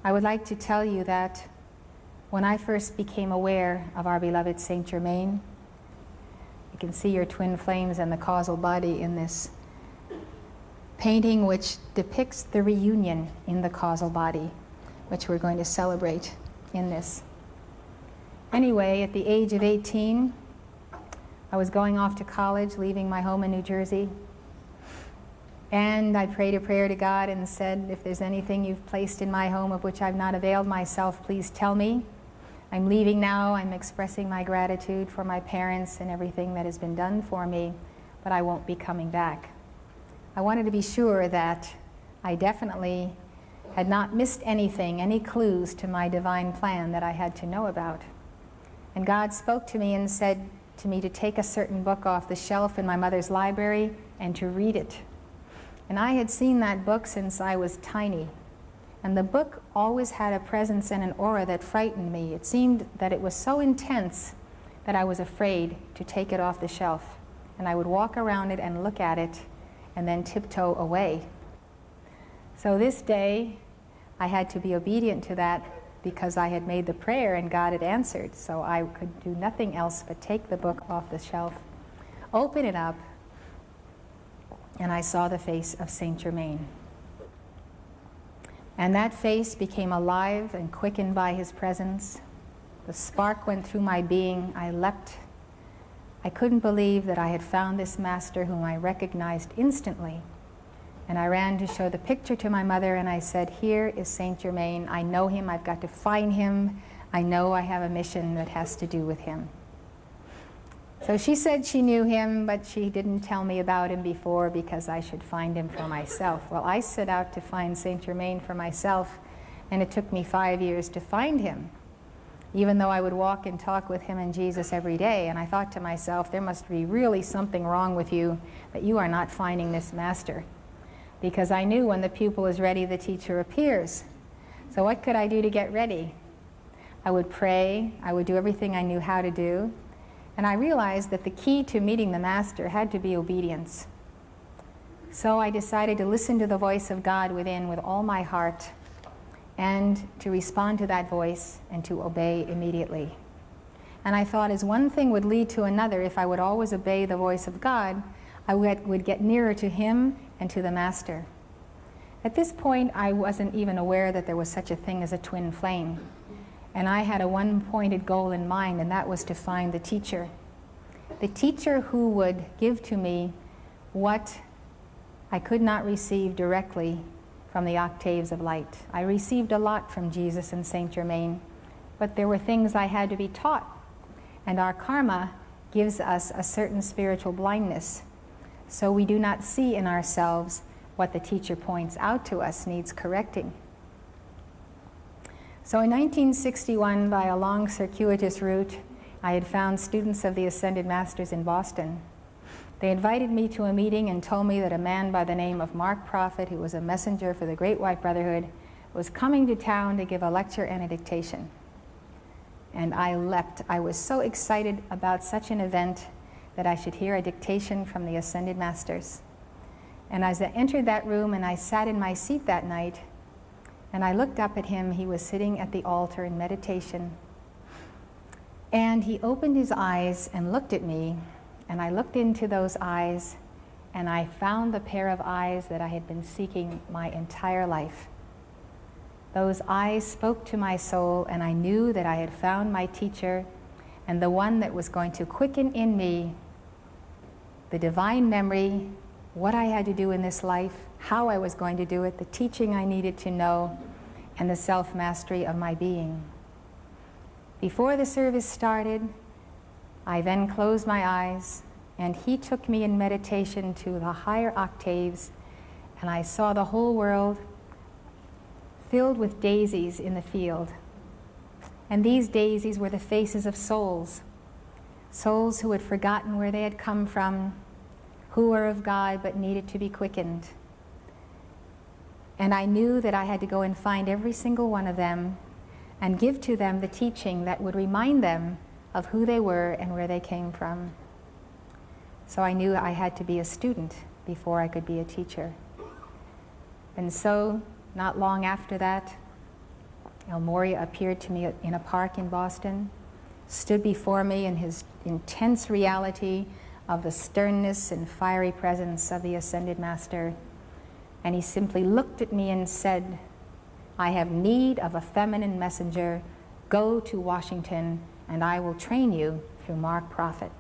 I would like to tell you that when I first became aware of our beloved Saint Germain, you can see your twin flames and the causal body in this painting, which depicts the reunion in the causal body, which we're going to celebrate in this. Anyway, at the age of 18, I was going off to college, leaving my home in New Jersey. And I prayed a prayer to God and said, if there's anything you've placed in my home of which I've not availed myself, please tell me. I'm leaving now. I'm expressing my gratitude for my parents and everything that has been done for me, but I won't be coming back. I wanted to be sure that I definitely had not missed anything, any clues to my divine plan that I had to know about. And God spoke to me and said to me to take a certain book off the shelf in my mother's library and to read it. And I had seen that book since I was tiny. And the book always had a presence and an aura that frightened me. It seemed that it was so intense that I was afraid to take it off the shelf. And I would walk around it and look at it and then tiptoe away. So this day, I had to be obedient to that because I had made the prayer and God had answered. So I could do nothing else but take the book off the shelf, open it up, and I saw the face of Saint Germain. And that face became alive and quickened by his presence. The spark went through my being. I leapt. I couldn't believe that I had found this master whom I recognized instantly. And I ran to show the picture to my mother, and I said, here is Saint Germain. I know him. I've got to find him. I know I have a mission that has to do with him. So she said she knew him, but she didn't tell me about him before because I should find him for myself. Well, I set out to find Saint Germain for myself, and it took me 5 years to find him, even though I would walk and talk with him and Jesus every day. And I thought to myself, there must be really something wrong with you that you are not finding this master. Because I knew when the pupil is ready, the teacher appears. So what could I do to get ready? I would pray. I would do everything I knew how to do. And I realized that the key to meeting the master had to be obedience. So I decided to listen to the voice of God within with all my heart and to respond to that voice and to obey immediately. And I thought as one thing would lead to another, if I would always obey the voice of God, I would get nearer to him and to the master. At this point, I wasn't even aware that there was such a thing as a twin flame. And I had a one-pointed goal in mind, and that was to find the teacher. The teacher who would give to me what I could not receive directly from the octaves of light. I received a lot from Jesus and Saint Germain, but there were things I had to be taught. And our karma gives us a certain spiritual blindness. So we do not see in ourselves what the teacher points out to us needs correcting. So in 1961, by a long circuitous route, I had found students of the Ascended Masters in Boston. They invited me to a meeting and told me that a man by the name of Mark Prophet, who was a messenger for the Great White Brotherhood, was coming to town to give a lecture and a dictation. And I leapt. I was so excited about such an event that I should hear a dictation from the Ascended Masters. And as I entered that room and I sat in my seat that night, and I looked up at him, he was sitting at the altar in meditation. And he opened his eyes and looked at me, and I looked into those eyes, and I found the pair of eyes that I had been seeking my entire life. Those eyes spoke to my soul, and I knew that I had found my teacher, and the one that was going to quicken in me the divine memory, what I had to do in this life, how I was going to do it, the teaching I needed to know, and the self-mastery of my being. Before the service started, I then closed my eyes, and he took me in meditation to the higher octaves, and I saw the whole world filled with daisies in the field. And these daisies were the faces of souls, souls who had forgotten where they had come from, who were of God but needed to be quickened. And I knew that I had to go and find every single one of them and give to them the teaching that would remind them of who they were and where they came from. So I knew I had to be a student before I could be a teacher. And so, not long after that, El Morya appeared to me in a park in Boston, stood before me in his intense reality of the sternness and fiery presence of the Ascended Master, and he simply looked at me and said, "I have need of a feminine messenger. Go to Washington, and I will train you through Mark Prophet."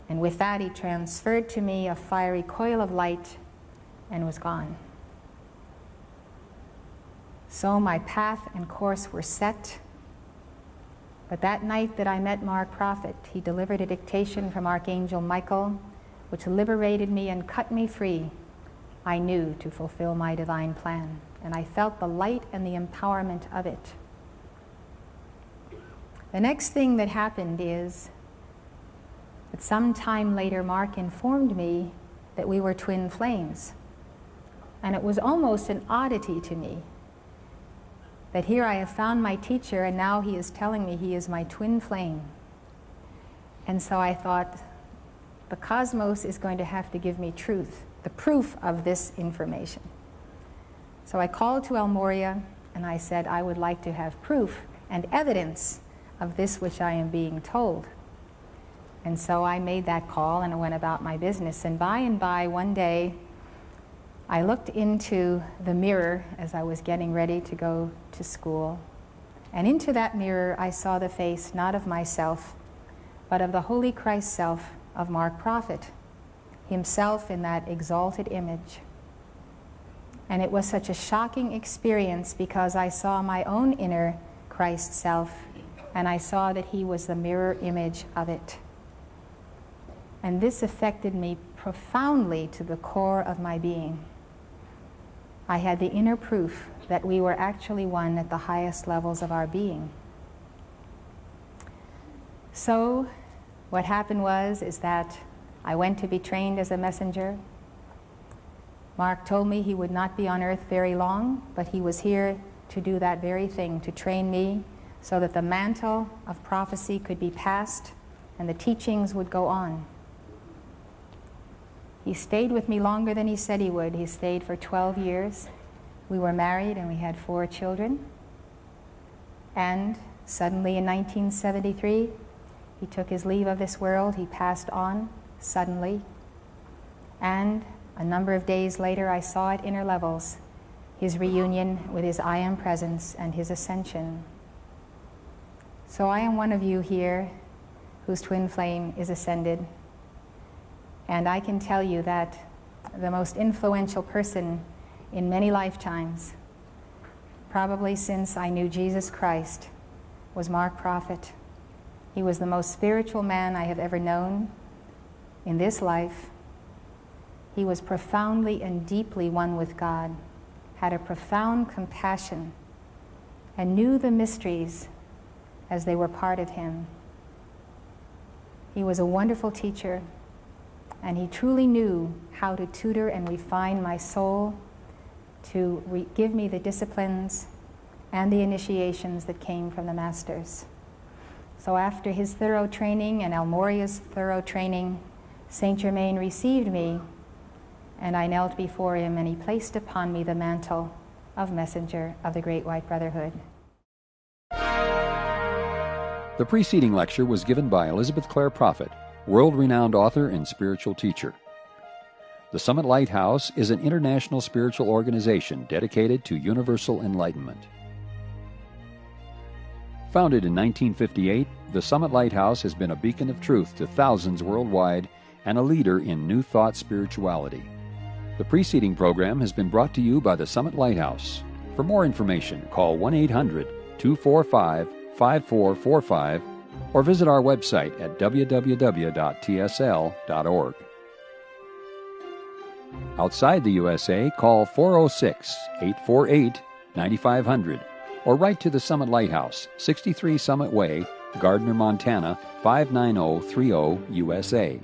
And with that, he transferred to me a fiery coil of light and was gone. So my path and course were set. But that night that I met Mark Prophet, he delivered a dictation from Archangel Michael, which liberated me and cut me free. I knew to fulfill my divine plan, and I felt the light and the empowerment of it. The next thing that happened is that some time later, Mark informed me that we were twin flames. And it was almost an oddity to me that here I have found my teacher, and now he is telling me he is my twin flame. And so I thought, the cosmos is going to have to give me truth, the proof of this information. So I called to El Morya, and I said, I would like to have proof and evidence of this which I am being told. And so I made that call and I went about my business. And by one day, I looked into the mirror as I was getting ready to go to school. And into that mirror, I saw the face not of myself, but of the Holy Christ self of Mark Prophet, himself in that exalted image. And it was such a shocking experience because I saw my own inner Christ self, and I saw that he was the mirror image of it. And this affected me profoundly to the core of my being. I had the inner proof that we were actually one at the highest levels of our being. So what happened is that I went to be trained as a messenger. Mark told me he would not be on earth very long, but he was here to do that very thing, to train me so that the mantle of prophecy could be passed and the teachings would go on. He stayed with me longer than he said he would. He stayed for 12 years. We were married and we had 4 children. And suddenly in 1973, he took his leave of this world. He passed on suddenly. And a number of days later, I saw at inner levels his reunion with his I Am Presence and his ascension. So I am one of you here whose twin flame is ascended. And I can tell you that the most influential person in many lifetimes, probably since I knew Jesus Christ, was Mark Prophet. He was the most spiritual man I have ever known in this life. He was profoundly and deeply one with God, had a profound compassion, and knew the mysteries as they were part of him. He was a wonderful teacher, and he truly knew how to tutor and refine my soul, to give me the disciplines and the initiations that came from the masters. So after his thorough training and El Morya's thorough training, Saint Germain received me, and I knelt before him, and he placed upon me the mantle of messenger of the Great White Brotherhood. The preceding lecture was given by Elizabeth Clare Prophet, world-renowned author and spiritual teacher. The Summit Lighthouse is an international spiritual organization dedicated to universal enlightenment. Founded in 1958, the Summit Lighthouse has been a beacon of truth to thousands worldwide and a leader in New Thought spirituality. The preceding program has been brought to you by the Summit Lighthouse. For more information, call 1-800-245-5445 or visit our website at www.tsl.org. Outside the USA, call 406-848-9500 or write to the Summit Lighthouse, 63 Summit Way, Gardner, Montana, 59030, USA.